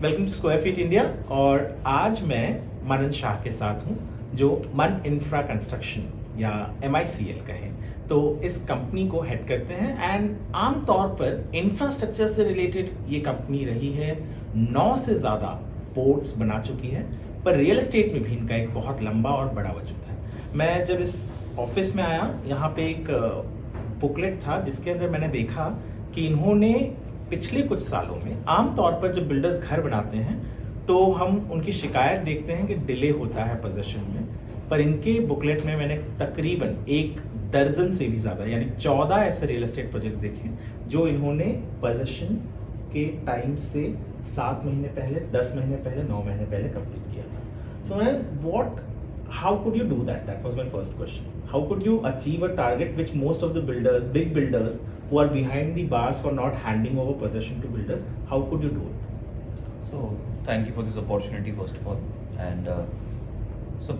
Welcome to square feet India. और आज मैं मनन शाह के साथ हूँ जो मन इंफ्रा कंस्ट्रक्शन या MICL कहें तो इस कंपनी को हेड करते हैं। एंड आमतौर पर इंफ्रास्ट्रक्चर से रिलेटेड ये कंपनी रही है, 9 से ज़्यादा पोर्ट्स बना चुकी है, पर रियल एस्टेट में भी इनका एक बहुत लंबा और बड़ा वजूद है। मैं जब इस ऑफिस में आया, यहाँ पे एक बुकलेट था जिसके अंदर मैंने देखा कि इन्होंने पिछले कुछ सालों में आमतौर पर जब बिल्डर्स घर बनाते हैं तो हम उनकी शिकायत देखते हैं कि डिले होता है पोजेशन में, पर इनके बुकलेट में मैंने तकरीबन 1 दर्जन से भी ज़्यादा यानी 14 ऐसे रियल एस्टेट प्रोजेक्ट्स देखे जो इन्होंने पोजेशन के टाइम से 7 महीने पहले, 10 महीने पहले, 9 महीने पहले कंप्लीट किया था। तो मैं how could you do that? That was my first question. How could you achieve a target which most of the builders, big builders, who are behind the bars for not handing over possession to builders, how could you do it? So thank you for this opportunity first of all. And so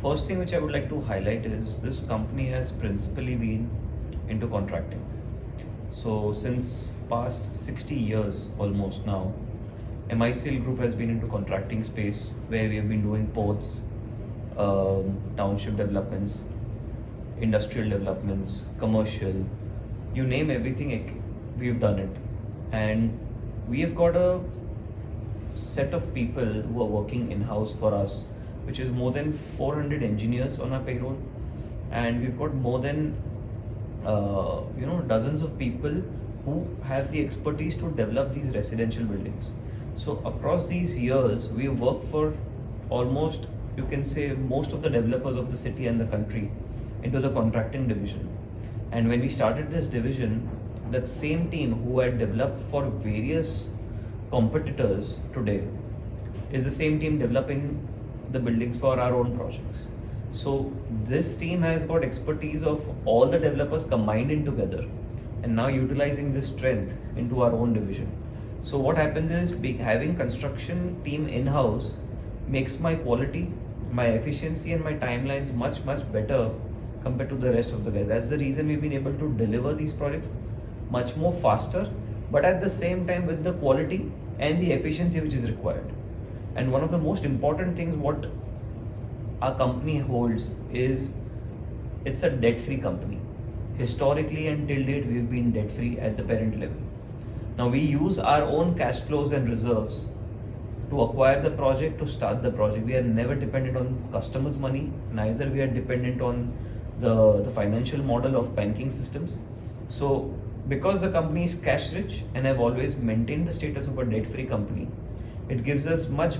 first thing which I would like to highlight is this company has principally been into contracting. So since past 60 years almost now, MICL Group has been into contracting space where we have been doing ports, township developments, industrial developments, commercial, you name everything, we've done it. And we have got a set of people who are working in-house for us, which is more than 400 engineers on our payroll, and we've got more than dozens of people who have the expertise to develop these residential buildings. So across these years, we worked for almost, you can say, most of the developers of the city and the country into the contracting division. And when we started this division, that same team who had developed for various competitors today is the same team developing the buildings for our own projects. So this team has got expertise of all the developers combined in together and now utilizing this strength into our own division. So what happens is having construction team in-house makes my quality, my efficiency and my timelines much better compared to the rest of the guys. That's the reason we've been able to deliver these projects much more faster, but at the same time with the quality and the efficiency which is required. And one of the most important things what our company holds is it's a debt-free company. Historically and till date we've been debt-free at the parent level. Now we use our own cash flows and reserves to acquire the project, to start the project. We are never dependent on customers' money, neither we are dependent on the financial model of banking systems. So because the company is cash rich and have always maintained the status of a debt-free company, it gives us much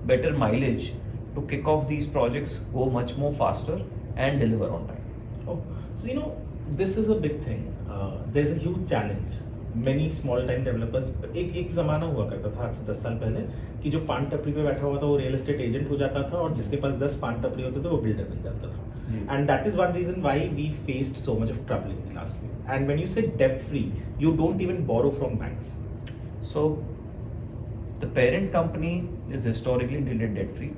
better mileage to kick off these projects, go much more faster and deliver on time. Oh, so this is a big thing. There's a huge challenge. Many small time developers, एक ज़माना हुआ करता था आज से 10 साल पहले कि जो पान टपरी पे बैठा हुआ था वो रियल एस्टेट एजेंट हो जाता था और जिसके पास 10 पान टपरी होते थे वो बिल्डर बन जाता था. And that is one reason why we faced so much of trouble in the last year. And when you say debt free, you don't even borrow from banks. So the parent company is historically debt free.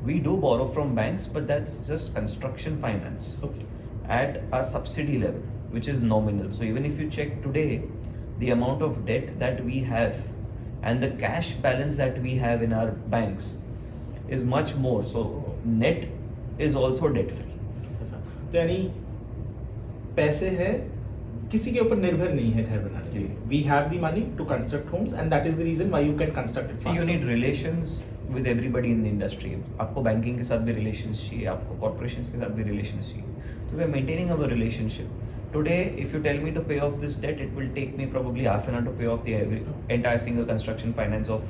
We do borrow from banks, but that's just construction finance. Okay. At a subsidy level, which is nominal. So even if you check today, the amount of debt that we have and the cash balance that we have in our banks is much more. So net is also debt free. तो यानी पैसे है, किसी के ऊपर निर्भर नहीं है घर बनाने के लिए. We have the money to construct homes and that is the reason why you can construct it faster. So you need relations with everybody in the industry. आपको बैंकिंग के साथ भी relations चाहिए, आपको corporations के साथ भी relations चाहिए. So we are maintaining our relationship. Today, if you tell me to pay off this debt, it will take me probably half an hour to pay off the entire single construction finance of,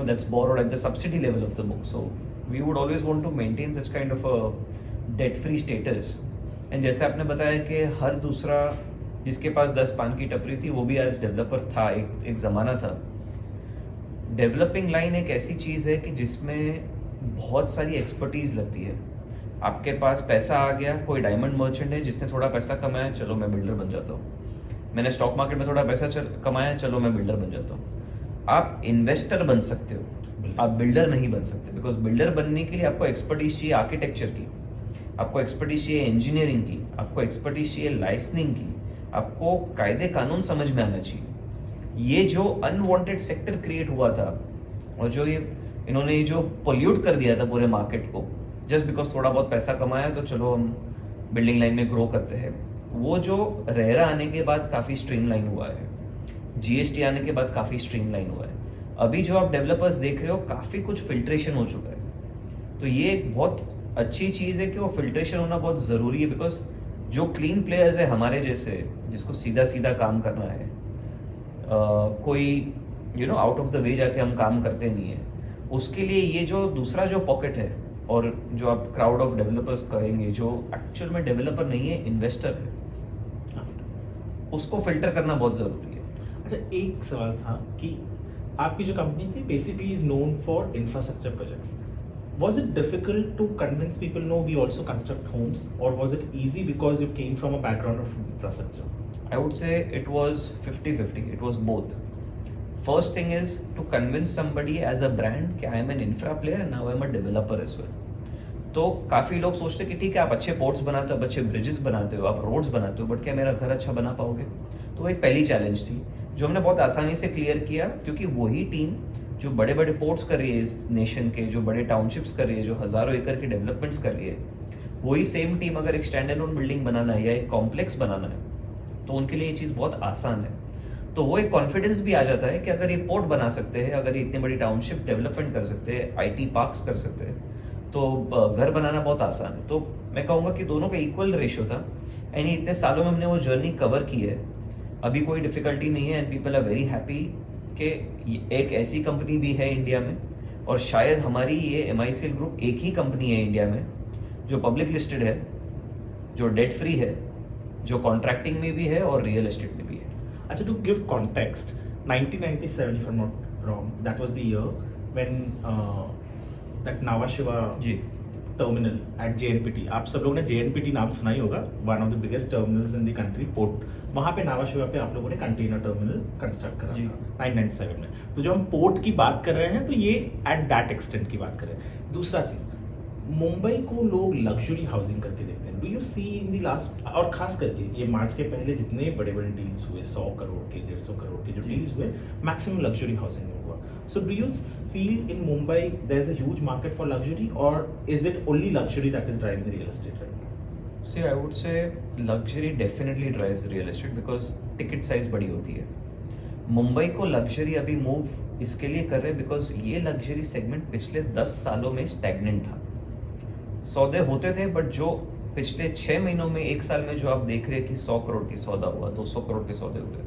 that's borrowed at the subsidy level of the book. So we would always want to maintain such kind of a debt-free status. And जैसे आपने बताया कि हर दूसरा जिसके पास 10 पान की टपरी थी वो भी आज डेवलपर था, एक ज़माना था. डेवलपिंग लाइन एक ऐसी चीज़ है कि जिसमें बहुत सारी एक्सपर्टीज़ लगती है. आपके पास पैसा आ गया, कोई डायमंड मर्चेंट है जिसने थोड़ा पैसा कमाया, चलो मैं बिल्डर बन जाता हूँ. मैंने स्टॉक मार्केट में थोड़ा पैसा कमाया, चलो मैं बिल्डर बन जाता हूँ. आप इन्वेस्टर बन सकते हो, आप बिल्डर नहीं बन सकते. बिकॉज बिल्डर बनने के लिए आपको एक्सपर्टीज चाहिए आर्किटेक्चर की, आपको एक्सपर्टीज चाहिए इंजीनियरिंग की, आपको एक्सपर्टीज चाहिए लाइसेंसिंग की, आपको कायदे कानून समझ में आना चाहिए. ये जो अनवांटेड सेक्टर क्रिएट हुआ था और जो ये इन्होंने जो पोल्यूट कर दिया था पूरे मार्केट को, जस्ट बिकॉज थोड़ा बहुत पैसा कमाया तो चलो हम बिल्डिंग लाइन में ग्रो करते हैं, वो जो रेरा आने के बाद काफ़ी स्ट्रीमलाइन हुआ है, जीएसटी आने के बाद काफ़ी स्ट्रीमलाइन हुआ है। अभी जो आप डेवलपर्स देख रहे हो काफ़ी कुछ फिल्ट्रेशन हो चुका है। तो ये एक बहुत अच्छी चीज़ है कि वो फिल्ट्रेशन होना बहुत ज़रूरी है, बिकॉज जो क्लीन प्लेयर्स है हमारे जैसे, जिसको सीधा सीधा काम करना है, कोई आउट ऑफ द वे जाके हम काम करते नहीं है, उसके लिए ये जो दूसरा जो पॉकेट है और जो आप क्राउड ऑफ डेवलपर्स कहेंगे जो एक्चुअल में डेवलपर नहीं है, इन्वेस्टर है, उसको फिल्टर करना बहुत ज़रूरी है। अच्छा, एक सवाल था कि आपकी जो कंपनी थी basically is known for infrastructure projects. Was it difficult to convince people, no, we also construct homes, or was it easy because you came from a background of infrastructure? I would say it was 50-50. It was both. First thing is to convince somebody as a brand कि I am an infra player and now I am a developer as well. तो काफ़ी लोग सोचते हैं कि ठीक है आप अच्छे पोर्ट्स बनाते हो, आप अच्छे ब्रिजेस बनाते हो, आप रोड्स बनाते हो, बट क्या मेरा घर अच्छा बना पाओगे? तो वो एक पहली चैलेंज थी जो हमने बहुत आसानी से क्लियर किया, क्योंकि वही टीम जो बड़े बड़े पोर्ट्स कर रही है इस नेशन के, जो बड़े टाउनशिप्स कर रही है, जो हज़ारों एकड़ की डेवलपमेंट्स कर रही है, वही सेम टीम अगर एक स्टैंड अलोन बिल्डिंग बनाना है या एक कॉम्प्लेक्स बनाना है तो उनके लिए ये चीज़ बहुत आसान है। तो वो एक कॉन्फिडेंस भी आ जाता है कि अगर ये पोर्ट बना सकते हैं, अगर ये इतनी बड़ी टाउनशिप डेवलपमेंट कर सकते हैं, आईटी पार्क्स कर सकते हैं, तो घर बनाना बहुत आसान है। तो मैं कहूँगा कि दोनों का इक्वल रेशियो था एंड इतने सालों में हमने वो जर्नी कवर की है, अभी कोई डिफिकल्टी नहीं है and people are very happy कि एक ऐसी कंपनी भी है इंडिया में, और शायद हमारी ये MICL ग्रुप एक ही कंपनी है इंडिया में जो पब्लिक लिस्टेड है, जो डेट फ्री है, जो कॉन्ट्रैक्टिंग में भी है और रियल एस्टेट में भी है। अच्छा, to give context, 1997 if I'm not wrong, that was the year when that Nhava Sheva ji terminal at JNPT, आप सब लोगों ने JNPT नाम सुना ही होगा, one of the biggest terminals in the country, port, वहाँ पे नावा शिवा पे आप लोगों ने कंटेनर टर्मिनल कंस्ट्रक्ट करा था 1997 में। तो जो हम पोर्ट की बात कर रहे हैं तो ये एट दैट एक्सटेंट की बात कर रहे हैं। दूसरा चीज़, मुंबई को लोग लग्जरी हाउसिंग करके देखते हैं, do you see in the last, और खास करके ये मार्च के पहले जितने बड़े बड़े डील्स हुए, 100 करोड़ के 150 करोड़ के जो डील्स हुए, मैक्सिमम लग्जरी हाउसिंग में हुआ। So do you feel in Mumbai there is a huge market for luxury, और is it only luxury that is driving real estate right? See, I would say luxury definitely drives real estate because ticket size बड़ी होती है। मुंबई को luxury अभी move इसके लिए कर रहे हैं बिकॉज ये लग्जरी सेगमेंट पिछले 10 सालों में स्टैग्नेंट था। सौदे होते थे बट जो पिछले 6 महीनों में, 1 साल में जो आप देख रहे हैं कि 100 करोड़ की सौदा हुआ, 200 करोड़ के सौदे हुए,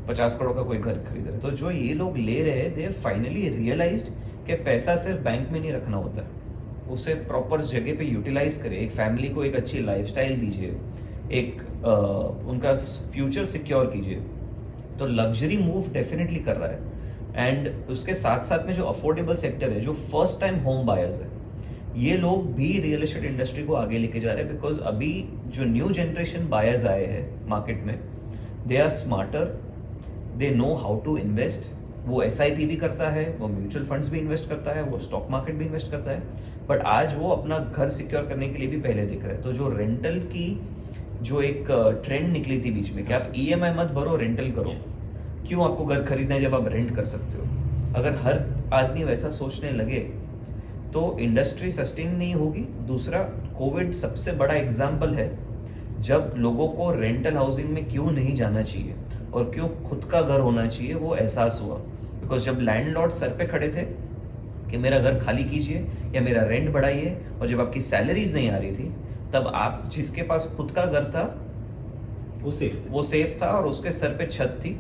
50 करोड़ का कोई घर खरीद रहे, तो जो ये लोग ले रहे हैं दे फाइनली रियलाइज्ड कि पैसा सिर्फ बैंक में नहीं रखना होता है, उसे प्रॉपर जगह पे यूटिलाइज करें, एक फैमिली को एक अच्छी लाइफस्टाइल दीजिए, एक उनका फ्यूचर सिक्योर कीजिए। तो लग्जरी मूव डेफिनेटली कर रहा है एंड उसके साथ साथ में जो अफोर्डेबल सेक्टर है, जो फर्स्ट टाइम होम बायर्स है, ये लोग भी रियल एस्टेट इंडस्ट्री को आगे लेके जा रहे हैं बिकॉज अभी जो न्यू जनरेशन बायर्स आए हैं मार्केट में, they are smarter, they know how to invest. वो SIP भी करता है, वो म्यूचुअल फंड्स भी इन्वेस्ट करता है, वो स्टॉक मार्केट भी इन्वेस्ट करता है, बट आज वो अपना घर सिक्योर करने के लिए भी पहले दिख रहा है। तो जो रेंटल की जो एक ट्रेंड निकली थी बीच में कि आप EMI मत भरो, रेंटल करो, क्यों आपको घर खरीदना है जब आप रेंट कर सकते हो, अगर हर आदमी वैसा सोचने लगे तो इंडस्ट्री सस्टेन नहीं होगी। दूसरा, कोविड सबसे बड़ा एग्जाम्पल है जब लोगों को रेंटल हाउसिंग में क्यों नहीं जाना चाहिए और क्यों खुद का घर होना चाहिए, वो एहसास हुआ। बिकॉज जब लैंडलॉर्ड सर पे खड़े थे कि मेरा घर खाली कीजिए या मेरा रेंट बढ़ाइए, और जब आपकी सैलरीज नहीं आ रही थी, तब आप जिसके पास खुद का घर था वो सेफ था और उसके सर पे छत थी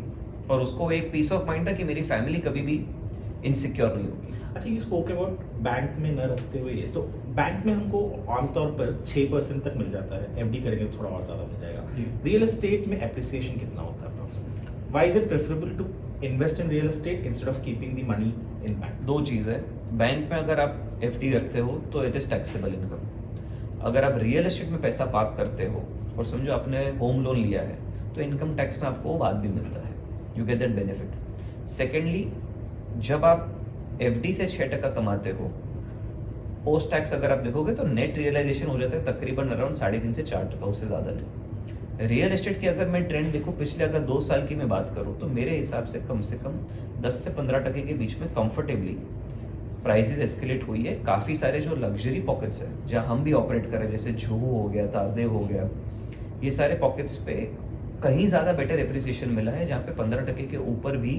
और उसको एक पीस ऑफ माइंड था कि मेरी फैमिली कभी भी इनसिक्योर नहीं होगी। अच्छा, ये स्पोक अबाउट बैंक में न रखते हुए, ये तो बैंक में हमको आमतौर पर 6% तक मिल जाता है, FD करेंगे तो थोड़ा और ज़्यादा मिल जाएगा। रियल एस्टेट में एप्रिसिएशन कितना होता है approximately? Why is it preferable to invest in real estate instead of keeping the money in bank? दो चीज़ है, बैंक में अगर आप FD रखते हो तो इट इज़ टैक्सेबल इनकम। अगर आप रियल एस्टेट में पैसा पार्क करते हो और समझो आपने होम लोन लिया है तो इनकम टैक्स में आपको बाद भी मिलता है, you get that benefit. Secondly, जब आप FD से 6% कमाते हो, पोस्ट टैक्स अगर आप देखोगे तो नेट रियलाइजेशन हो जाता है तकरीबन अराउंड 3.5 से 4%, उससे ज़्यादा नहीं। रियल एस्टेट की अगर मैं ट्रेंड देखूं पिछले अगर 2 साल की मैं बात करूं तो मेरे हिसाब से कम 10 से 15% के बीच में कंफर्टेबली प्राइसेस एस्केलेट हुई है। काफ़ी सारे जो लग्जरी पॉकेट्स हैं जहां हम भी ऑपरेट करें, जैसे जुहू हो गया, तारदेव हो गया, ये सारे पॉकेट्स पे कहीं ज़्यादा बेटर एप्रिसिएशन मिला है, जहाँ पे 15% के ऊपर भी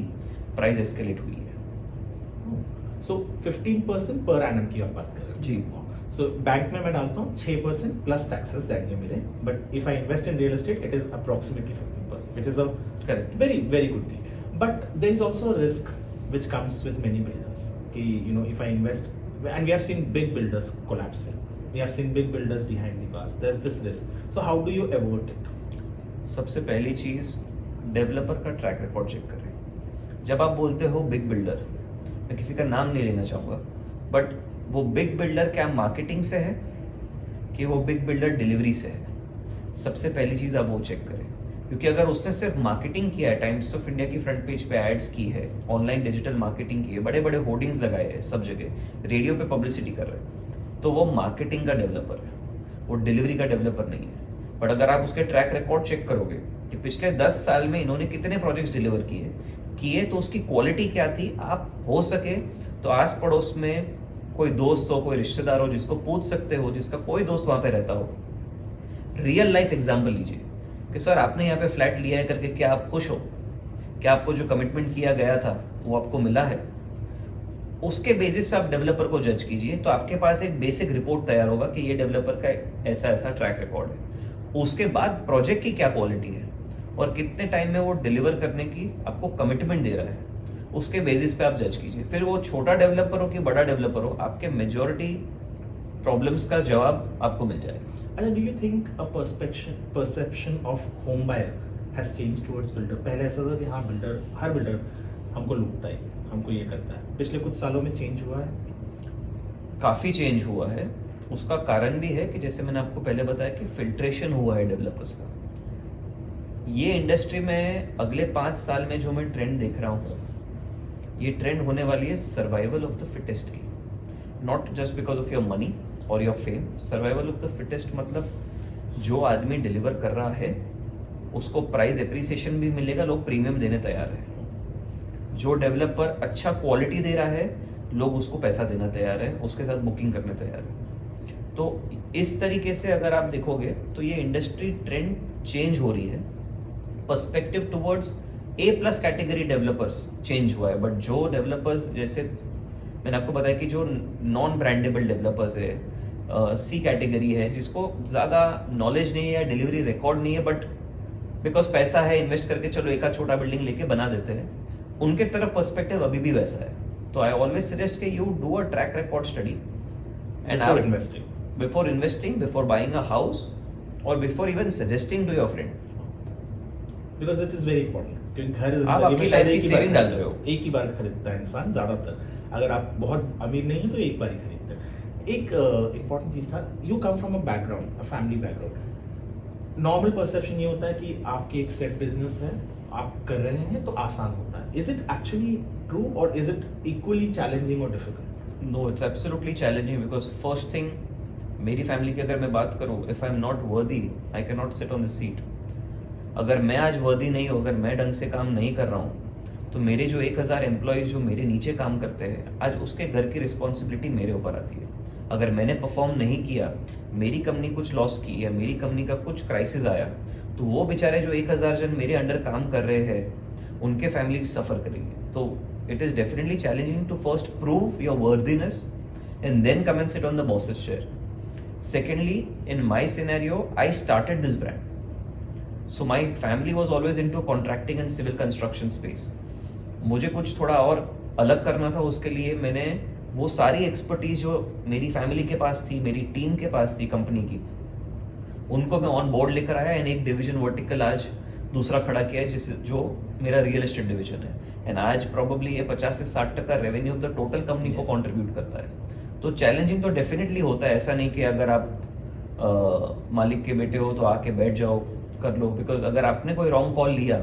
प्राइस एस्केलेट हुई है। सो 15% पर एनम की आप बात कर रहे हैं जी। सो बैंक में मैं डालता हूँ 6% प्लस टैक्सेस जाएंगे मेरे, but if I invest in real estate it is approximately 15%, which is a Correct. very good deal. But there is also a risk which comes with many builders. कि if I invest, and we have seen big builders collapsing, we have seen big builders behind the bars. There's this risk. So how do you avoid it? सबसे पहली चीज़ developer का track record check करें। जब आप बोलते हो big builder, मैं किसी का नाम नहीं लेना चाहूँगा, बट वो बिग बिल्डर क्या मार्केटिंग से है कि वो बिग बिल्डर डिलीवरी से है? सबसे पहली चीज़ आप वो चेक करें, क्योंकि अगर उसने सिर्फ मार्केटिंग किया है, टाइम्स ऑफ इंडिया की फ्रंट पेज पे एड्स की है, ऑनलाइन डिजिटल मार्केटिंग की है, बड़े बड़े होर्डिंग्स लगाए हैं सब जगह, रेडियो पे पब्लिसिटी कर रहे हैं, तो वो मार्केटिंग का डेवलपर है, वो डिलीवरी का डेवलपर नहीं है। बट अगर आप उसके ट्रैक रिकॉर्ड चेक करोगे कि पिछले 10 साल में इन्होंने कितने प्रोजेक्ट्स डिलीवर किए तो उसकी क्वालिटी क्या थी, आप हो सके तो आस पड़ोस में कोई दोस्त हो, कोई रिश्तेदार हो जिसको पूछ सकते हो, जिसका कोई दोस्त वहां पे रहता हो, रियल लाइफ एग्जाम्पल लीजिए कि सर आपने यहाँ पे फ्लैट लिया है करके क्या आप खुश हो, क्या आपको जो कमिटमेंट किया गया था वो आपको मिला है। उसके बेसिस पे आप डेवलपर को जज कीजिए, तो आपके पास एक बेसिक रिपोर्ट तैयार होगा कि ये डेवलपर का ऐसा ऐसा ट्रैक रिकॉर्ड है। उसके बाद प्रोजेक्ट की क्या क्वालिटी है और कितने टाइम में वो डिलीवर करने की आपको कमिटमेंट दे रहा है, उसके बेसिस पे आप जज कीजिए। फिर वो छोटा डेवलपर हो कि बड़ा डेवलपर हो, आपके मेजॉरिटी प्रॉब्लम्स का जवाब आपको मिल जाएगा। अच्छा, do you think a perception of home buyer has change towards builder? पहले ऐसा था कि हाँ बिल्डर, हर बिल्डर हमको लूटता है, हमको ये करता है। पिछले कुछ सालों में चेंज हुआ है? काफ़ी चेंज हुआ है। उसका कारण भी है कि जैसे मैंने आपको पहले बताया कि फिल्ट्रेशन हुआ है डेवलपर्स का। ये इंडस्ट्री में अगले 5 साल में जो मैं ट्रेंड देख रहा हूँ, ये ट्रेंड होने वाली है सर्वाइवल ऑफ द फिटेस्ट की। Not just because of your money और your fame, survival of the fittest मतलब जो आदमी डिलीवर कर रहा है उसको प्राइस एप्रिसिएशन भी मिलेगा, लोग प्रीमियम देने तैयार है। जो डेवलपर अच्छा क्वालिटी दे रहा है, लोग उसको पैसा देना तैयार है, उसके साथ बुकिंग करने तैयार है। तो इस तरीके से अगर आप देखोगे तो ये इंडस्ट्री ट्रेंड चेंज हो रही है। Perspective towards A+ category developers change हुआ है, बट जो डेवलपर्स, जैसे मैंने आपको बताया कि जो नॉन ब्रांडेबल डेवलपर्स है, C कैटेगरी है, जिसको ज़्यादा नॉलेज नहीं है या डिलीवरी रिकॉर्ड नहीं है, बट बिकॉज पैसा है, इन्वेस्ट करके चलो एक छोटा बिल्डिंग लेके बना देते हैं, उनके तरफ पर्सपेक्टिव अभी भी वैसा है। तो आई ऑलवेज सजेस्ट कि you do a track record study and before investing, before buying a house, or before even suggesting to your friend. Because it is very important. क्योंकि घर आप अपनी लाइफ की सेविंग डाल रहे हो, एक ही बार खरीदता है इंसान ज्यादातर। अगर आप बहुत अमीर नहीं है तो एक बार ही खरीदते हैं। एक इम्पॉर्टेंट चीज था, you come from a background, a family background. Normal perception ये होता है कि आपके एक सेट बिजनेस है, आप कर रहे हैं तो आसान होता है। इज इट एक्चुअली ट्रू और इज इट इक्वली चैलेंजिंग और difficult? No, it's absolutely challenging because first thing, मेरी फैमिली की अगर मैं बात करूँ, if I am not worthy I can not sit on the seat. अगर मैं आज वर्दी नहीं हूँ, अगर मैं ढंग से काम नहीं कर रहा हूँ, तो मेरे जो 1000 एम्प्लॉयज़ जो मेरे नीचे काम करते हैं, आज उसके घर की रिस्पॉन्सिबिलिटी मेरे ऊपर आती है। अगर मैंने परफॉर्म नहीं किया, मेरी कंपनी कुछ लॉस की या मेरी कंपनी का कुछ क्राइसिस आया, तो वो बेचारे जो 1000 जन मेरे अंडर काम कर रहे हैं, उनके फैमिली सफ़र करेंगे। तो it is definitely challenging to first prove your worthiness and then come and sit on the boss's chair. Secondly, in my scenario, I started this brand. So my family was always into contracting and civil construction space. मुझे कुछ थोड़ा और अलग करना था, उसके लिए मैंने वो सारी एक्सपर्टीज जो मेरी फैमिली के पास थी, मेरी टीम के पास थी कंपनी की, उनको मैं ऑन बोर्ड लेकर आया एंड एक डिवीजन वर्टिकल आज दूसरा खड़ा किया है, जो मेरा रियल एस्टेट डिवीजन है। एंड आज प्रॉब्ली ये 50 से 60% revenue of the total company को कॉन्ट्रीब्यूट करता है। तो चैलेंजिंग तो डेफिनेटली होता है, ऐसा नहीं कि अगर आप मालिक के बेटे हो तो आके बैठ जाओ कर लो, बिकॉज अगर आपने कोई रॉन्ग कॉल लिया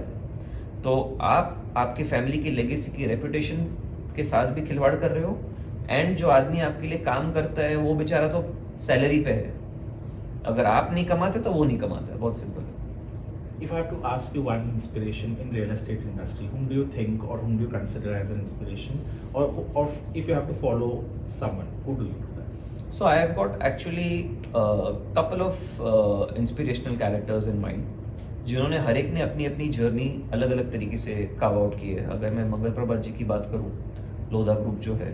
तो आप आपकी फैमिली की लेगेसी की रेपुटेशन के साथ भी खिलवाड़ कर रहे हो, एंड जो आदमी आपके लिए काम करता है वो बेचारा तो सैलरी पे है। अगर आप नहीं कमाते तो वो नहीं कमाता है, बहुत सिंपल है। if I have to ask you one inspiration in real estate industry, whom do you think or whom do you consider as an inspiration, or if you have to follow someone, who do you do that? So I have got actually a couple of inspirational characters in mind, जिन्होंने हर एक ने अपनी अपनी journey अलग अलग तरीके से carve out की है. अगर मैं मंगल प्रभात जी की बात करूँ, लोधा ग्रुप जो है,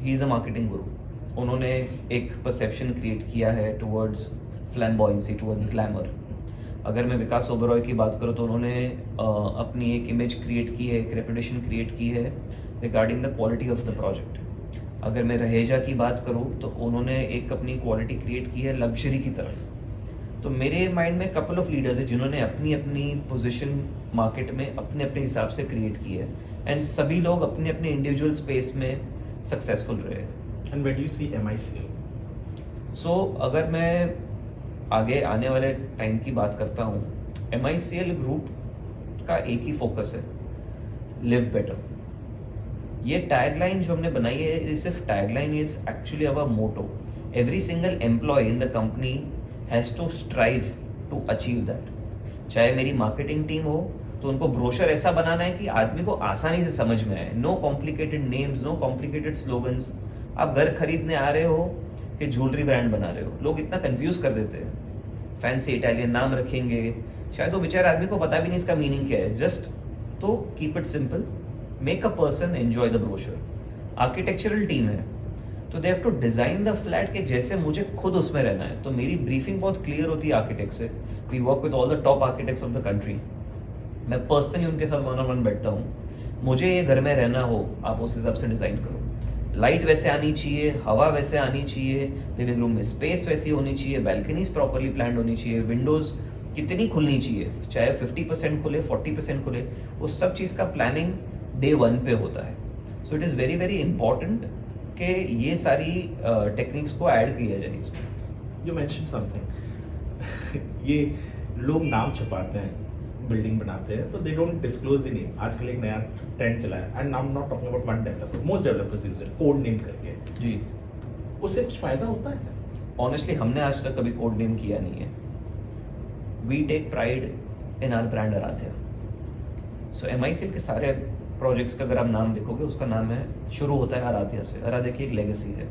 ही इज़ अ मार्केटिंग गुरु. उन्होंने एक परसेप्शन क्रिएट किया है टुवर्ड्स फ्लैम्बॉयंसी, टुवर्ड्स ग्लैमर. अगर मैं विकास ओबरॉय की बात करूँ तो उन्होंने अपनी एक इमेज क्रिएट की है, एक रेपुटेशन क्रिएट की है regarding the quality of the project. अगर मैं रहेजा की बात करूँ तो उन्होंने एक अपनी क्वालिटी क्रिएट की है लग्जरी की तरफ. तो मेरे माइंड में कपल ऑफ लीडर्स है जिन्होंने अपनी अपनी पोजीशन मार्केट में अपने अपने हिसाब से क्रिएट की है, एंड सभी लोग अपने अपने इंडिविजुअल स्पेस में सक्सेसफुल रहे. And where do you see MICL? सो अगर मैं आगे आने वाले टाइम की बात करता हूँ, MICL ग्रुप का एक ही फोकस है, लिव बेटर. ये टैगलाइन जो हमने बनाई है, ये सिर्फ tagline, it's actually our motto. Every single employee in the company has to strive to achieve that. चाहे मेरी मार्केटिंग टीम हो तो उनको ब्रोशर ऐसा बनाना है कि आदमी को आसानी से समझ में आए. No complicated names, no complicated slogans. आप घर खरीदने आ रहे हो कि ज्वेलरी ब्रांड बना रहे हो, लोग इतना कंफ्यूज कर देते हैं. फैंसी इटालियन नाम रखेंगे, शायद वो बेचारे आदमी को पता भी नहीं इसका मीनिंग क्या है. Just to keep it simple, make a person enjoy the brochure. Architectural team है तो they have to design the flat के जैसे मुझे खुद उसमें रहना है. तो मेरी ब्रीफिंग बहुत क्लियर होती है आर्किटेक्ट से. We work with all the top architects of the country. मैं पर्सनली उनके साथ वन ऑन वन बैठता हूँ. मुझे ये घर में रहना हो, आप उस हिसाब से डिज़ाइन करो. लाइट वैसे आनी चाहिए, हवा वैसे आनी चाहिए, लिविंग रूम में स्पेस वैसी होनी चाहिए, बैल्कनीज प्रॉपरली प्लान्ड होनी चाहिए, विंडोज़ कितनी खुलनी चाहिए, चाहे 50% खुले 40% खुले, उस सब चीज़ का प्लानिंग डे 1 पे होता है. So it is very very important कि ये सारी टेक्निक्स को ऐड किया जाए इसमें. You mentioned something. ये लोग नाम छुपाते हैं, बिल्डिंग बनाते हैं, तो they don't disclose the name. आजकल एक नया ट्रेंड चला है, and I am not talking about one developer, most developers use it, code name करके. जी, उससे कुछ फायदा होता है? ऑनेस्टली हमने आज तक कभी कोड नेम किया नहीं है. We take pride in our brand Aaradhya. So MICL के सारे प्रोजेक्ट्स का अगर आप नाम देखोगे, उसका नाम है, शुरू होता है आराध्या से. आराध्या की एक लेगेसी है.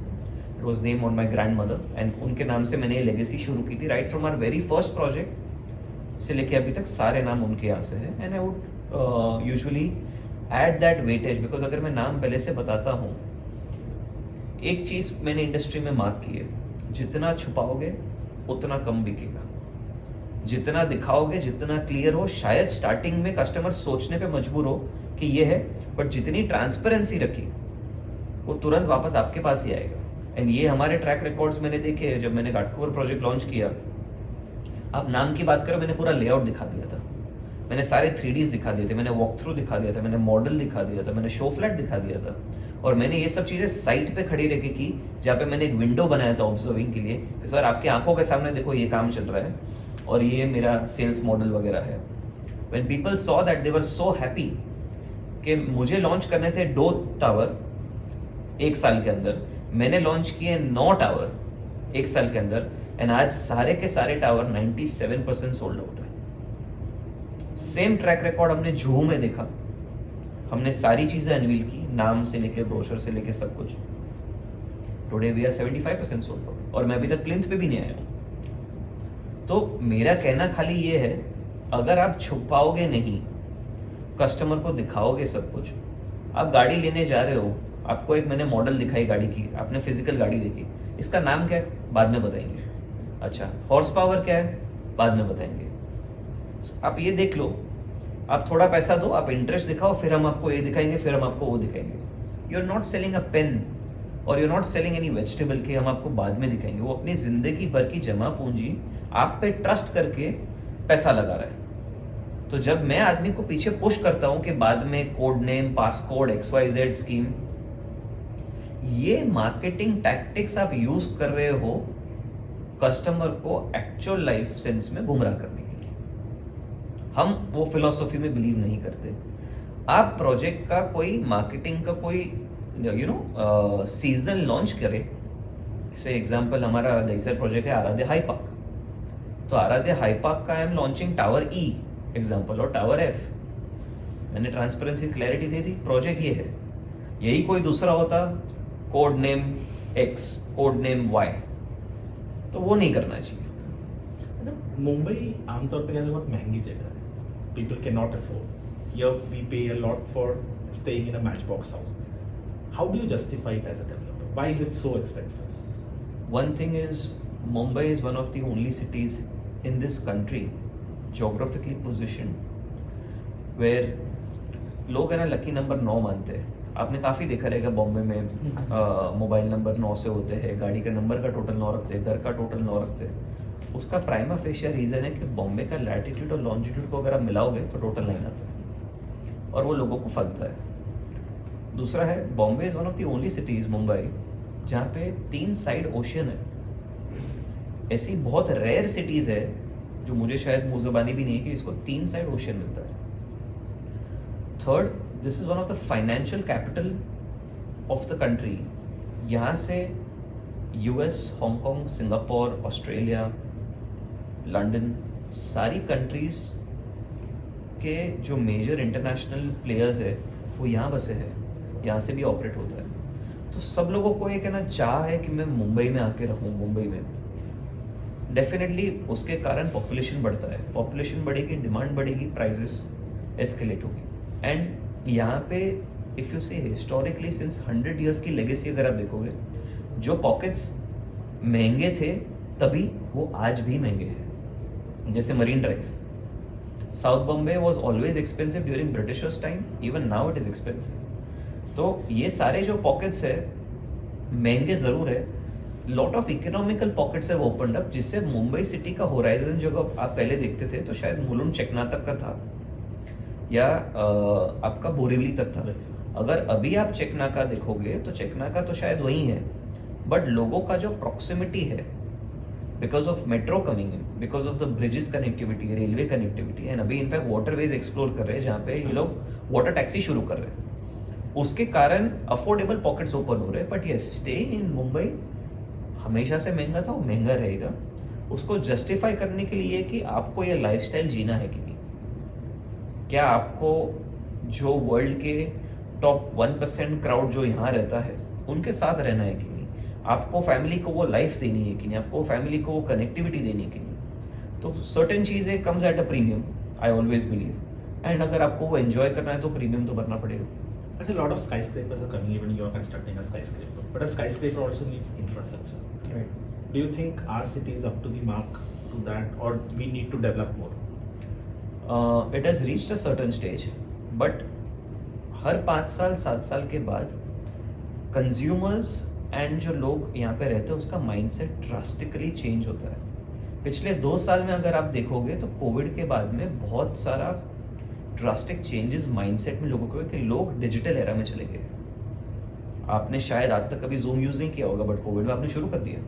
It was name on my grandmother, and उनके नाम से मैंने ये लेगेसी शुरू की थी. Right from our very first project से लेके अभी तक सारे नाम उनके यहाँ से है. And I would usually add that weightage, because अगर मैं नाम पहले से बताता हूँ, एक चीज़ मैंने इंडस्ट्री में मार्क की है, जितना छुपाओगे उतना कम बिकेगा. जितना दिखाओगे, जितना क्लियर हो, शायद स्टार्टिंग में कस्टमर सोचने पे मजबूर हो कि ये है, बट जितनी ट्रांसपेरेंसी रखी वो तुरंत वापस आपके पास ही आएगा. एंड ये हमारे ट्रैक रिकॉर्ड्स मैंने देखे हैं. जब मैंने घाटकोपर प्रोजेक्ट लॉन्च किया, आप नाम की बात करो, मैंने पूरा लेआउट दिखा दिया था, मैंने सारे 3Ds दिखा दिए थे, मैंने वॉक थ्रू दिखा दिया था, मैंने मॉडल दिखा दिया था, मैंने शो फ्लैट दिखा दिया था. और मैंने ये सब चीज़ें साइट पे खड़ी रह के की, जहाँ पे मैंने एक विंडो बनाया था ऑब्जर्विंग के लिए कि सर आपकी आंखों के सामने देखो ये काम चल रहा है और ये मेरा सेल्स मॉडल वगैरह है. When people saw that, they were so happy कि मुझे लॉन्च करने थे 2 टावर 1 साल के अंदर, मैंने लॉन्च किए 9 टावर 1 साल के अंदर, एंड आज सारे के सारे टावर 97% सोल्ड आउट है. सेम ट्रैक रिकॉर्ड हमने जुहू में देखा. हमने सारी चीजें अनवील की, नाम से लेके ब्रोशर से लेके सब कुछ. Today we are 75% sold out, और मैं अभी तक प्लिंथ पे भी नहीं आया हूँ. तो मेरा कहना खाली ये है, अगर आप छुपाओगे नहीं, कस्टमर को दिखाओगे सब कुछ. आप गाड़ी लेने जा रहे हो, आपको एक मैंने मॉडल दिखाई गाड़ी की, आपने फिजिकल गाड़ी देखी, इसका नाम क्या है बाद में बताएंगे. अच्छा, हॉर्स पावर क्या है बाद में बताएंगे. आप ये देख लो, आप थोड़ा पैसा दो, आप इंटरेस्ट दिखाओ, फिर हम आपको ये दिखाएंगे, फिर हम आपको वो दिखाएंगे. You are not selling a pen और you are not selling any vegetable के हम आपको बाद में दिखाएंगे. वो अपनी जिंदगी भर की जमा पूंजी आप पे ट्रस्ट करके पैसा लगा रहा है. तो जब मैं आदमी को पीछे पुश करता हूं कि बाद में कोड नेम, पास कोड, XYZ स्कीम, ये मार्केटिंग टैक्टिक्स आप यूज कर रहे हो कस्टमर को एक्चुअल लाइफ सेंस में गुमराह करने के लिए. हम वो फिलॉसफी में बिलीव नहीं करते. आप प्रोजेक्ट का कोई मार्केटिंग का कोई सीजनल लॉन्च करें. जैसे एग्जांपल हमारा दहीसर प्रोजेक्ट है आराध्या हाई पार्क. तो आराध्य हाईपार्क का I am launching tower E example और टावर एफ, मैंने ट्रांसपेरेंसी क्लैरिटी दे दी, प्रोजेक्ट ये है। यही कोई दूसरा होता, code name X, code name Y, तो वो नहीं करना चाहिए। अच्छा, मुंबई आमतौर पे कहते हैं बहुत महंगी जगह है, people can not afford, here we pay a lot for staying in a matchbox house. How do you justify it as a developer? Why is it so expensive? One thing is, Mumbai is one of the only cities in this country geographically positioned where लोग है ना lucky number 9 मानते हैं। आपने काफ़ी देखा रहेगा बॉम्बे में मोबाइल नंबर 9 से होते हैं, गाड़ी का नंबर का टोटल 9 रखते हैं, घर का टोटल 9 रखते हैं। उसका प्राइमा फेशिया रीज़न है कि बॉम्बे का लैटिट्यूड और लॉन्जिट्यूड को अगर आप मिलाओगे तो टोटल 9 आता है और वो लोगों को फलता है। दूसरा है, Bombay is one of the only cities, Mumbai, जहाँ पे 3 साइड ओशियन है। ऐसी बहुत रेयर सिटीज़ है जो मुझे शायद मुँह ज़बानी भी नहीं है कि इसको 3 साइड ओशियन मिलता है। Third, this is one of the financial capital of the country. यहाँ से US, Hong Kong, Singapore, Australia, London, सारी कंट्रीज़ के जो मेजर इंटरनेशनल प्लेयर्स है वो यहाँ बसे हैं, यहाँ से भी ऑपरेट होता है। तो सब लोगों को एक है ना चाह है कि मैं मुंबई में आके रहूँ। मुंबई में डेफिनेटली उसके कारण पॉपुलेशन बढ़ता है, पॉपुलेशन बढ़ेगी, डिमांड बढ़ेगी, प्राइजेस एस्केलेट होगी। एंड यहाँ पे इफ़ यू से हिस्टोरिकली सिंस 100 ईयर्स की लेगेसी अगर आप देखोगे, जो पॉकेट्स महंगे थे तभी वो आज भी महंगे हैं। जैसे marine drive, south Bombay was always expensive during Britishers time, even now it is expensive. तो ये सारे जो पॉकेट्स है महंगे ज़रूर है, लॉट ऑफ इकोनॉमिकल पॉकेट्स है वो ओपन अप, जिससे मुंबई सिटी का होराइजन जो आप पहले देखते थे तो शायद मुलुंड चेकना तक का था या आपका बोरीवली तक था। अगर अभी आप चेकनाका देखोगे तो चेकनाका तो शायद वही है, बट लोगों का जो प्रॉक्सिमिटी है because of metro coming in, because of the bridges connectivity, railway connectivity, and अभी इनफैक्ट वाटरवेज एक्सप्लोर कर रहे हैं जहाँ पे ये लोग वाटर टैक्सी शुरू कर रहे हैं, उसके कारण अफोर्डेबल पॉकेट्स ओपन हो रहे हैं। But yes, stay in Mumbai हमेशा से महंगा था, वो महंगा रहेगा। उसको जस्टिफाई करने के लिए कि आपको ये लाइफस्टाइल जीना है कि नहीं, क्या आपको जो वर्ल्ड के टॉप 1% क्राउड जो यहाँ रहता है उनके साथ रहना है कि नहीं, आपको फैमिली को वो लाइफ देनी है कि नहीं, आपको फैमिली को वो कनेक्टिविटी देनी है कि नहीं। तो सर्टेन चीज़ें comes at a premium, I always believe, and अगर आपको वो एंजॉय करना है तो प्रीमियम तो भरना पड़ेगा। Actually, a lot of skyscrapers are coming even you are constructing a skyscraper, but a skyscraper also needs infrastructure. Right. Do you think our city is up to the mark to that, or we need to develop more? It has reached a certain stage, but हर 5 साल 7 साल के बाद consumers and जो लोग यहाँ पे रहते हैं उसका माइंडसेट ड्रास्टिकली चेंज होता है। पिछले 2 साल में अगर आप देखोगे तो कोविड के बाद में बहुत सारा ड्रास्टिक चेंजेस माइंडसेट में लोगों को है कि लोग डिजिटल एरा में चले गए। आपने शायद आज तक कभी जूम यूज़ नहीं किया होगा, बट कोविड में आपने शुरू कर दिया।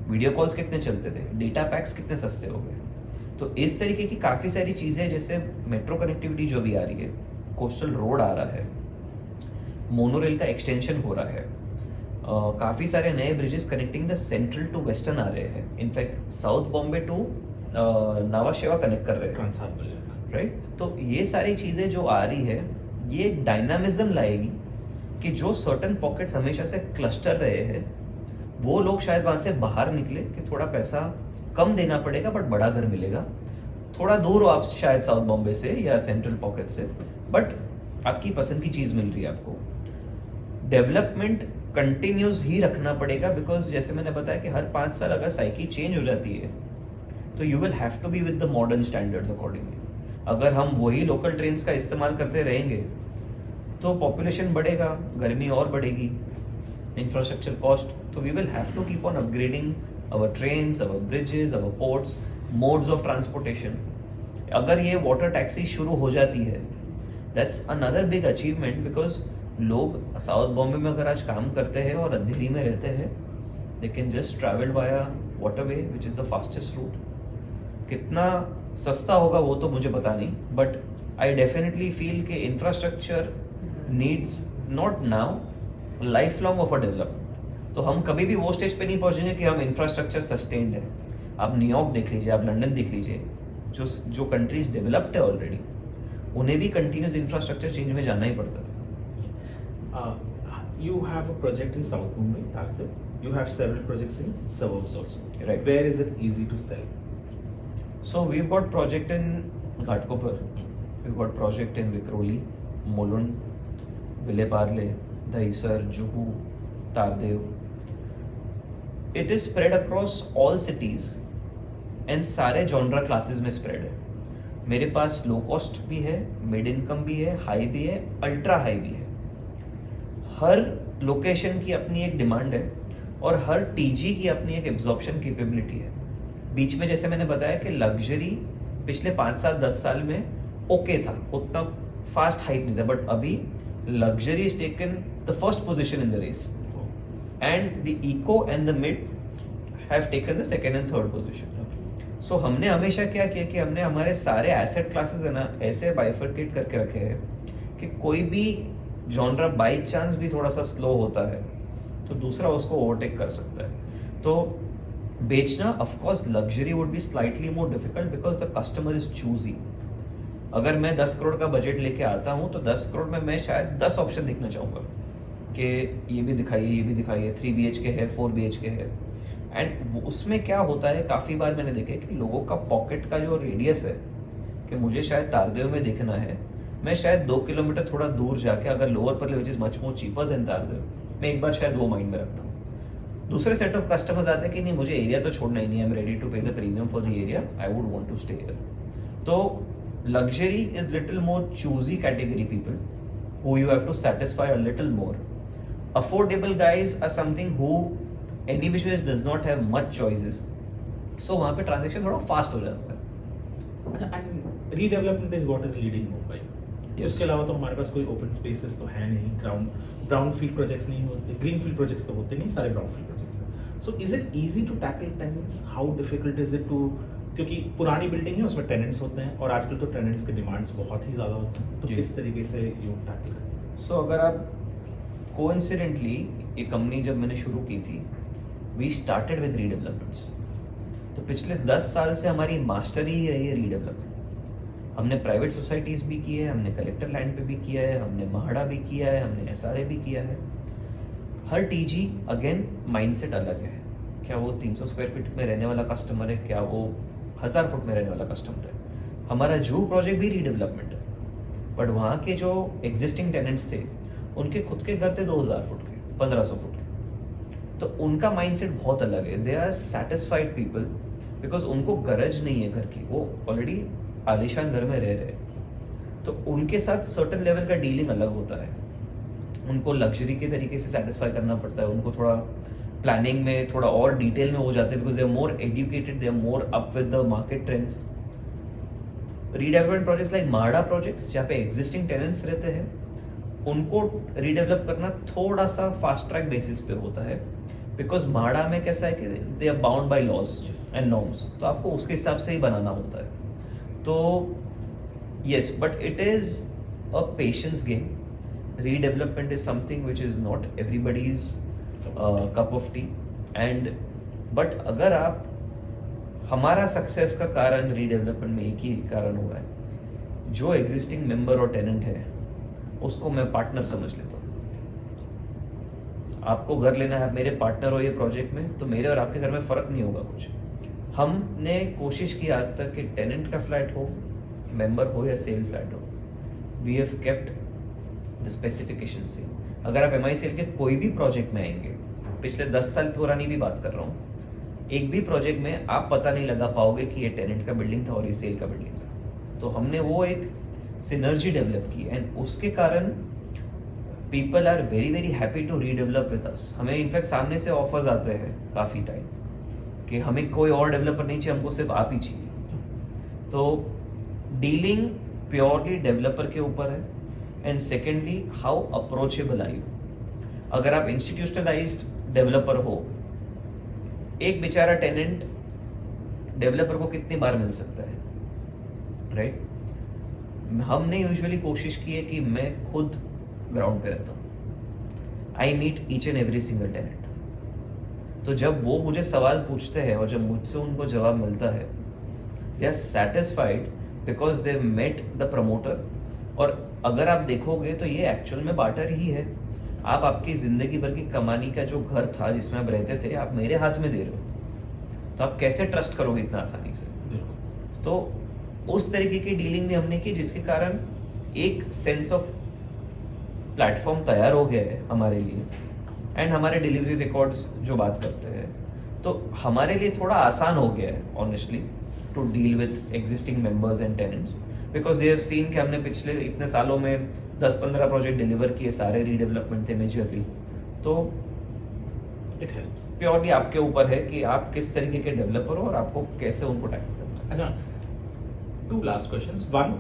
वीडियो कॉल्स कितने चलते थे, डेटा पैक्स कितने सस्ते हो गए। तो इस तरीके की काफ़ी सारी चीज़ें, जैसे मेट्रो कनेक्टिविटी जो भी आ रही है, कोस्टल रोड आ रहा है, मोनोरेल का एक्सटेंशन हो रहा है, काफ़ी सारे नए bridges connecting the central to western आ रहे हैं। In fact south Bombay to Nava Sheva connect कर रहे हैं, Transharbour. राइट। तो ये सारी चीज़ें जो आ रही है ये डायनामिज्म लाएगी कि जो सर्टन पॉकेट्स हमेशा से क्लस्टर रहे हैं वो लोग शायद वहाँ से बाहर निकले कि थोड़ा पैसा कम देना पड़ेगा बट बड़ा घर मिलेगा। थोड़ा दूर हो आप शायद साउथ बॉम्बे से या सेंट्रल पॉकेट से, बट आपकी पसंद की चीज़ मिल रही है आपको। डेवलपमेंट कंटिन्यूस ही रखना पड़ेगा, बिकॉज जैसे मैंने बताया कि हर 5 साल अगर साइकिल चेंज हो जाती है तो you will have to be with the modern standards accordingly. अगर हम वही लोकल ट्रेन्स का इस्तेमाल करते रहेंगे तो पॉपुलेशन बढ़ेगा, गर्मी और बढ़ेगी, इंफ्रास्ट्रक्चर कॉस्ट, तो we will have to keep on upgrading our trains, our bridges, our ports, modes of transportation. अगर ये वाटर टैक्सी शुरू हो जाती है, that's another big achievement, because लोग साउथ बॉम्बे में अगर आज काम करते हैं और अंधेरी में रहते हैं, they can just travel via waterway, which is the fastest route. कितना सस्ता होगा वो तो मुझे पता नहीं, but I definitely feel कि infrastructure needs not now, lifelong of a development. तो हम कभी भी वो स्टेज पे नहीं पहुंचेंगे कि हम इंफ्रास्ट्रक्चर सस्टेन्ड है। आप न्यूयॉर्क देख लीजिए, आप लंदन देख लीजिए, जो कंट्रीज डेवलप्ड है ऑलरेडी, उन्हें भी कंटिन्यूस इंफ्रास्ट्रक्चर चेंज में जाना ही पड़ता है. You have a project in South Mumbai, Tarthip. You have several projects in suburbs also. Right. Where is it easy to sell? So we've got project in Ghatkopar, we've got project in Vikhroli, Mulund, Vile Parle, Dahisar, Juhu, Tardev. It is spread across all cities and सारे genre classes में spread है. मेरे पास low cost भी है, mid income भी है, high भी है, अल्ट्रा हाई भी है. हर लोकेशन की अपनी एक डिमांड है और हर टीजी की अपनी एक एब्जॉर्प्शन कैपेबिलिटी है. बीच में जैसे मैंने बताया कि लग्जरी पिछले 5 साल 10 साल में ओके था, उतना फास्ट हाइप नहीं था, बट अभी luxury is taken the first position in the race and the eco and the mid have taken the second and third position. So हमने हमेशा क्या किया कि हमने हमारे सारे एसेट क्लासेस है ना ऐसे बाइफरकेट करके रखे हैं कि कोई भी जॉनरा बाई चांस भी थोड़ा सा स्लो होता है तो दूसरा उसको ओवरटेक कर सकता है. तो बेचना of course luxury would be slightly more difficult because the customer is choosy. अगर मैं 10 करोड़ का बजट लेके आता हूँ तो 10 करोड़ में मैं शायद 10 ऑप्शन दिखना चाहूँगा कि ये भी दिखाइए, ये भी दिखाइए, 3 BHK है, 4 BHK है. एंड उसमें क्या होता है, काफ़ी बार मैंने देखा कि लोगों का पॉकेट का जो रेडियस है कि मुझे शायद तारदेव में देखना है, मैं शायद 2 किलोमीटर थोड़ा दूर जाके अगर लोअर पर which is much more cheaper than Tardeo, मैं एक बार शायद वो माइंड में रखता हूँ. दूसरे सेट ऑफ कस्टमर्स आते हैं कि नहीं मुझे एरिया तो छोड़ना ही नहीं है, I am ready to pay the premium for the area, I would want to stay here. तो luxury is little more choosy category people who you have to satisfy a little more. Affordable guys are something who any which ways does not have much choices, so वहाँ पे transaction थोड़ा fast हो जाता है. And redevelopment is what is leading Mumbai. उसके अलावा तो हमारे पास कोई ओपन स्पेसेस तो है नहीं, ब्राउन फील्ड प्रोजेक्ट्स नहीं होते, ग्रीन फील्ड प्रोजेक्ट्स तो होते नहीं, सारे ब्राउन फील्ड प्रोजेक्ट्स हैं. So is it easy to tackle tenants, how difficult is it to, क्योंकि पुरानी बिल्डिंग है उसमें टेनेंट्स होते हैं और आजकल तो टेनेंट्स के डिमांड्स बहुत ही ज़्यादा होते हैं, तो किस तरीके से यू टैकल करते हैं? सो अगर आप कोइंसिडेंटली ये कंपनी जब मैंने शुरू की थी, वी स्टार्टेड विद रीडेवलपमेंट्स. तो पिछले 10 साल से हमारी मास्टरी ही रही है रीडेवलपमेंट. हमने प्राइवेट सोसाइटीज़ भी की है, हमने कलेक्टर लैंड पे भी किया है, हमने महाड़ा भी किया है, हमने SRA भी किया है. हर टीजी अगेन माइंडसेट अलग है. क्या वो 300 स्क्वायर फीट में रहने वाला कस्टमर है, क्या वो 1000 फुट में रहने वाला कस्टमर है. हमारा जूहू प्रोजेक्ट भी रीडेवलपमेंट है, बट वहाँ के जो एग्जिस्टिंग टेनेंट्स थे उनके खुद के घर थे 2000 फुट के, 1500 फुट के. तो उनका माइंडसेट बहुत अलग है. They are satisfied people because उनको गरज नहीं है घर की, वो ऑलरेडी आलीशान घर में रह रहे. तो उनके साथ सर्टेन लेवल का डीलिंग अलग होता है. उनको लग्जरी के तरीके से सेटिस्फाई करना पड़ता है, उनको थोड़ा प्लानिंग में थोड़ा और डिटेल में हो जाते हैं because they are more educated, they are more up with the market trends. Redevelopment projects like MHADA projects जहाँ पे एग्जिस्टिंग टेनेंट्स रहते हैं, उनको रीडेवलप करना थोड़ा सा फास्ट ट्रैक बेसिस पे होता है बिकॉज माड़ा में कैसा है कि they are bound by laws and norms, तो आपको उसके हिसाब से ही बनाना होता है. तो yes, but it is a patience game. Redevelopment is something which is not everybody's cup of tea. And but अगर आप, हमारा सक्सेस का कारण रीडेवलपमेंट में एक ही कारण हुआ है, जो एग्जिस्टिंग मेंबर और टेनेंट है उसको मैं पार्टनर समझ लेता हूँ. आपको घर लेना है, आप मेरे पार्टनर हो ये प्रोजेक्ट में, तो मेरे और आपके घर में फ़र्क नहीं होगा कुछ. हमने कोशिश की आज तक कि टेनेंट का फ्लैट हो, मेंबर हो या सेल फ्लैट हो, we have kept the specification से. अगर आप MICL के कोई भी प्रोजेक्ट में आएंगे, पिछले 10 साल पुरानी भी बात कर रहा हूँ, एक भी प्रोजेक्ट में आप पता नहीं लगा पाओगे कि ये टेनेंट का बिल्डिंग था और ये सेल का बिल्डिंग था. तो हमने वो एक सिनर्जी डेवलप की एंड उसके कारण people are very very happy to redevelop with us. हमें इनफैक्ट सामने से ऑफर्स आते हैं काफ़ी टाइम कि हमें कोई और डेवलपर नहीं चाहिए, हमको सिर्फ आप ही चाहिए. तो डीलिंग प्योरली डेवलपर के ऊपर है. And secondly, how approachable are you. अगर आप इंस्टीट्यूशनलाइज्ड डेवलपर हो, एक बेचारा टेनेंट डेवलपर को कितनी बार मिल सकता है, राइट? हमने यूजुअली कोशिश की है कि मैं खुद ग्राउंड पे रहता हूँ. I meet each and every single tenant. तो जब वो मुझे सवाल पूछते हैं और जब मुझसे उनको जवाब मिलता है, they are satisfied because they met the promoter. और अगर आप देखोगे तो ये एक्चुअल में बार्टर ही है। आप आपकी ज़िंदगी भर की कमानी का जो घर था जिसमें आप रहते थे, आप मेरे हाथ में दे रहे हो, तो आप कैसे ट्रस्ट करोगे इतना आसानी से? तो उस तरीके की डीलिंग भी हमने की, जिसके कारण एक सेंस ऑफ प्लेटफॉर्म तैयार हो गया है हमारे लिए। एंड हमारे डिलीवरी रिकॉर्ड्स जो बात करते हैं, तो हमारे लिए थोड़ा आसान हो गया है honestly to deal with existing members and tenants, because they have seen कि हमने पिछले इतने सालों में 10-15 प्रोजेक्ट डिलीवर किए, सारे रीडेवलपमेंट थे मेजरली। तो इट हेल्प्स। प्योरली आपके ऊपर है कि आप किस तरीके के डेवलपर हो और आपको कैसे उनको टैकल करना है। अच्छा, two last questions. One,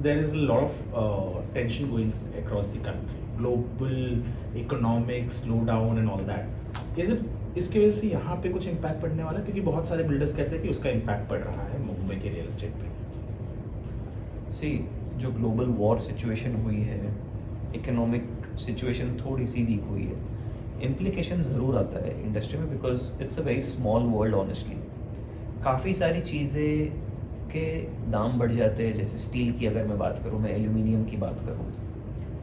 there is a lot of tension going across the country, global economic slowdown and all that. Is it इसकी वजह से यहाँ पे कुछ इम्पैक्ट पड़ने वाला है? क्योंकि बहुत सारे बिल्डर्स कहते हैं कि उसका इम्पैक्ट पड़ रहा है मुंबई के रियल एस्टेट पे। सी, जो ग्लोबल वॉर सिचुएशन हुई है, इकोनॉमिक सिचुएशन थोड़ी सी वीक हुई है, इम्प्लीकेशन ज़रूर आता है इंडस्ट्री में, because it's a very small world honestly. काफ़ी सारी चीज़ें के दाम बढ़ जाते हैं, जैसे स्टील की अगर मैं बात करूँ, मैं एल्यूमिनियम की बात करूँ,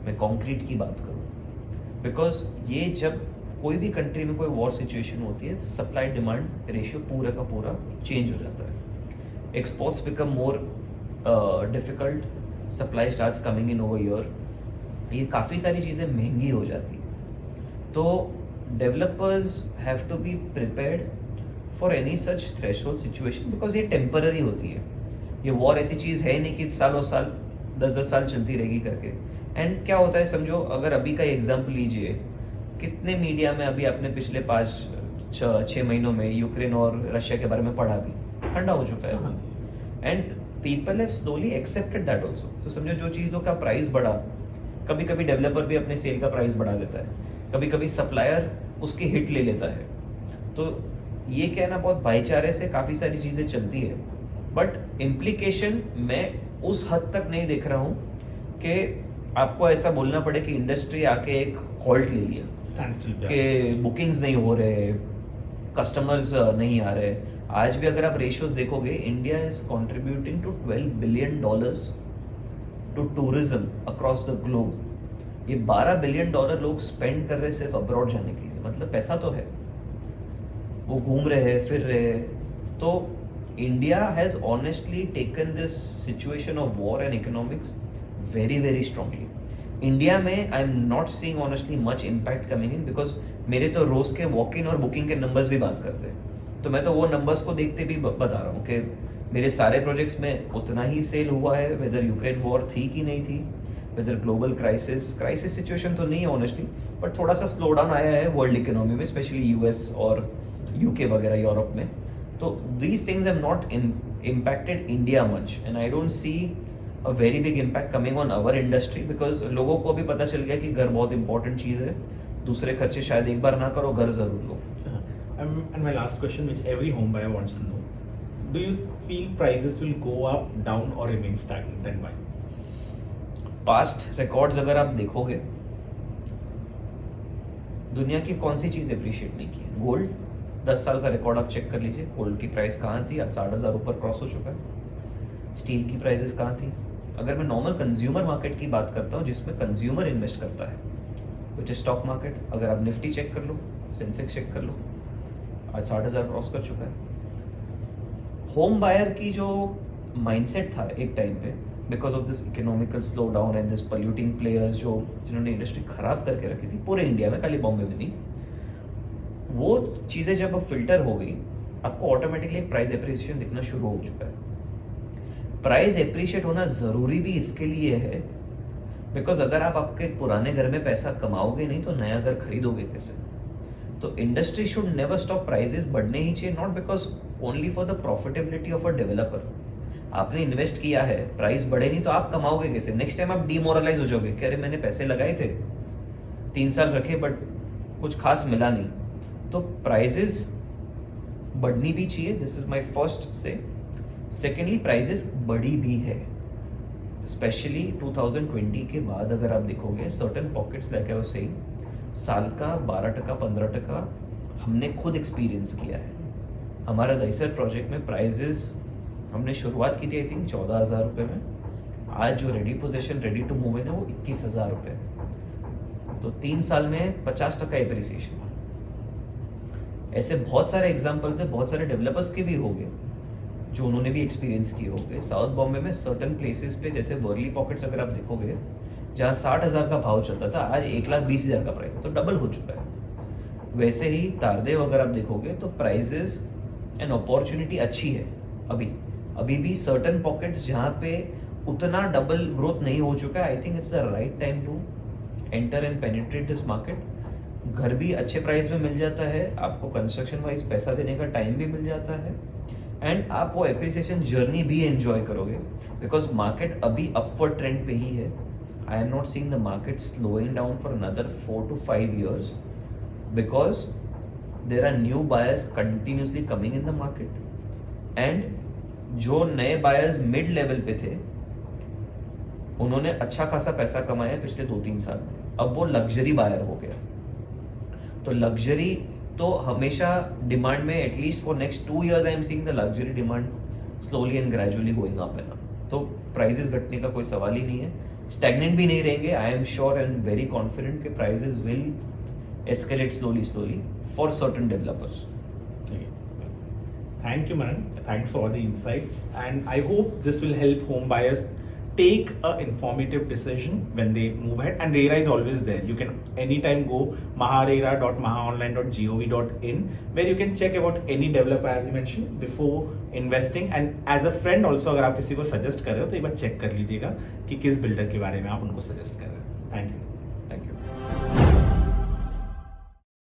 मैं कंक्रीट की बात करूँ, बिकॉज ये जब कोई भी कंट्री में कोई वॉर सिचुएशन होती है, सप्लाई डिमांड रेशियो पूरा का पूरा चेंज हो जाता है। Exports become more difficult, supply starts coming in over year, ये काफ़ी सारी चीज़ें महंगी हो जाती है। तो developers have to be prepared for any such threshold situation, because ये टेम्पररी होती है। ये वॉर ऐसी चीज़ है नहीं कि सालों साल 10-10 साल चलती रहेगी करके। एंड क्या होता है, समझो अगर अभी का एग्जाम्पल लीजिए, कितने मीडिया में अभी आपने पिछले 5-6 महीनों में यूक्रेन और रशिया के बारे में पढ़ा भी, ठंडा हो चुका है। And people have slowly accepted that also. तो समझो जो चीज़ों का प्राइस बढ़ा, कभी कभी डेवलपर भी अपने सेल का प्राइस बढ़ा देता है, कभी कभी सप्लायर उसकी हिट ले लेता है। तो ये क्या है ना, बहुत भाईचारे से काफ़ी सारी चीज़ें चलती है। बट इम्प्लीकेशन मैं उस हद तक नहीं देख रहा हूँ कि आपको ऐसा बोलना पड़े कि इंडस्ट्री आके एक हॉल्ट ले लिया, कि बुकिंग्स नहीं हो रहे, कस्टमर्स नहीं आ रहे। आज भी अगर आप रेशियोज देखोगे, India is contributing to $12 billion to tourism across the globe. ये $12 बिलियन लोग स्पेंड कर रहे हैं सिर्फ अब्रॉड जाने के लिए, मतलब पैसा तो है, वो घूम रहे हैं, फिर रहे हैं। तो India has honestly taken this situation of war and economics very very strongly. India में I am not seeing honestly much impact coming in, because मेरे तो रोज के वॉक इन और बुकिंग के नंबर्स भी बात करते हैं। तो मैं तो वो नंबर्स को देखते भी बता रहा हूँ कि मेरे सारे प्रोजेक्ट्स में उतना ही सेल हुआ है, वेदर यूक्रेन वॉर थी कि नहीं थी, वेदर ग्लोबल क्राइसिस सिचुएशन तो नहीं है ऑनेस्टली, बट थोड़ा सा स्लो डाउन आया है वर्ल्ड इकोनॉमी में, स्पेशली यूएस और यूके वगैरह यूरोप में। तो these things have not impacted India much, and I don't see a very big impact coming on our industry, because लोगों को भी पता चल गया कि घर बहुत इंपॉर्टेंट चीज़ है, दूसरे खर्चे शायद एक बार ना करो, घर जरूर लो। And my last question, which every home buyer wants to know, do you feel prices will go up, down, or remain stagnant, and why? Past records अगर आप देखोगे, दुनिया की कौन सी चीज़ अप्रिशिएट नहीं की? गोल्ड, 10 साल का रिकॉर्ड आप चेक कर लीजिए, गोल्ड की प्राइस कहाँ थी, आज 60,000 ऊपर क्रॉस हो चुका है। स्टील की प्राइसेस कहाँ थी? अगर मैं नॉर्मल कंज्यूमर मार्केट की बात करता हूँ, जिसमें कंज्यूमर इन्वेस्ट करता है, विच स्टॉक मार्केट, अगर आप निफ्टी चेक कर लो, सेंसेक्स चेक कर लो, आज 60,000 क्रॉस कर चुका है। होम बायर की जो माइंडसेट था एक टाइम पे, because of this economical slow down and this polluting players जिन्होंने इंडस्ट्री खराब करके रखी थी पूरे इंडिया में, खाली बॉम्बे में नहीं, वो चीज़ें जब अब फिल्टर हो गई, आपको ऑटोमेटिकली एक प्राइस एप्रिसिएशन दिखना शुरू हो चुका है। प्राइस एप्रिशिएट होना ज़रूरी भी इसके लिए है, बिकॉज अगर आप आपके पुराने घर में पैसा कमाओगे नहीं तो नया घर खरीदोगे कैसे? तो industry should never stop, prices बढ़ने ही चाहिए, not because only for the profitability of a developer. आपने इन्वेस्ट किया है, प्राइस बढ़े नहीं तो आप कमाओगे कैसे? नेक्स्ट टाइम आप डीमोरलाइज हो जाओगे कि अरे मैंने पैसे लगाए थे, 3 साल रखे बट कुछ खास मिला नहीं। तो प्राइजेस बढ़नी भी चाहिए, दिस इज माई फर्स्ट से। सेकेंडली, प्राइजेस बढ़ी भी है, स्पेशली 2020 के बाद अगर आप देखोगे, certain pockets like I was saying, साल का 12%, 15% हमने खुद एक्सपीरियंस किया है। हमारा दहीसर प्रोजेक्ट में प्राइजेस हमने शुरुआत की थी आई थिंक 14,000 रुपये में, आज जो ready position ready to move in है वो 21,000 रुपये, तो 3 साल में 50% एप्रिसिएशन। ऐसे बहुत सारे एग्जाम्पल्स है, बहुत सारे डेवलपर्स के भी हो गए जो उन्होंने भी एक्सपीरियंस किए होंगे। साउथ बॉम्बे में सर्टन प्लेसेस पे जैसे वर्ली पॉकेट्स अगर आप देखोगे, जहाँ 60,000 का भाव चलता था आज 1,20,000 का प्राइस है, तो डबल हो चुका है। वैसे ही तारदेव अगर आप देखोगे तो प्राइजेस एंड अपॉर्चुनिटी अच्छी है। अभी भी सर्टन पॉकेट्स जहाँ पे उतना डबल ग्रोथ नहीं हो चुका है, I think it's the right time to enter and penetrate this market. घर भी अच्छे प्राइस में मिल जाता है, आपको कंस्ट्रक्शन वाइज पैसा देने का टाइम भी मिल जाता है, एंड आप वो एप्रिसिएशन जर्नी भी एंजॉय करोगे, बिकॉज मार्केट अभी अपवर्ड ट्रेंड पे ही है। I am not seeing the market slowing down for another 4 to 5 years because there are new buyers continuously coming in the market, and जो नए buyers mid level पे थे उन्होंने अच्छा खासा पैसा कमाया पिछले 2-3 साल में, अब वो लग्जरी बायर हो गया। तो लग्जरी तो हमेशा डिमांड में at least for next 2 years I am seeing the luxury demand slowly and gradually going up and up. तो प्राइजेस घटने का कोई सवाल ही नहीं है, स्टैग्नेंट भी नहीं रहेंगे। I am sure and very confident कि prices will escalate slowly for certain developers. Thank you, Manan. Thanks for all the insights, and I hope this will help home buyers take a informative decision when they move ahead. And RERA is always there. You can anytime go maharera.mahaonline.gov.in where you can check about any developer as you mentioned before investing. And as a friend also, अगर आप किसी को suggest कर रहे हो तो एक बार check कर लीजिएगा कि किस builder के बारे में आप उनको suggest कर रहे हो. Thank you.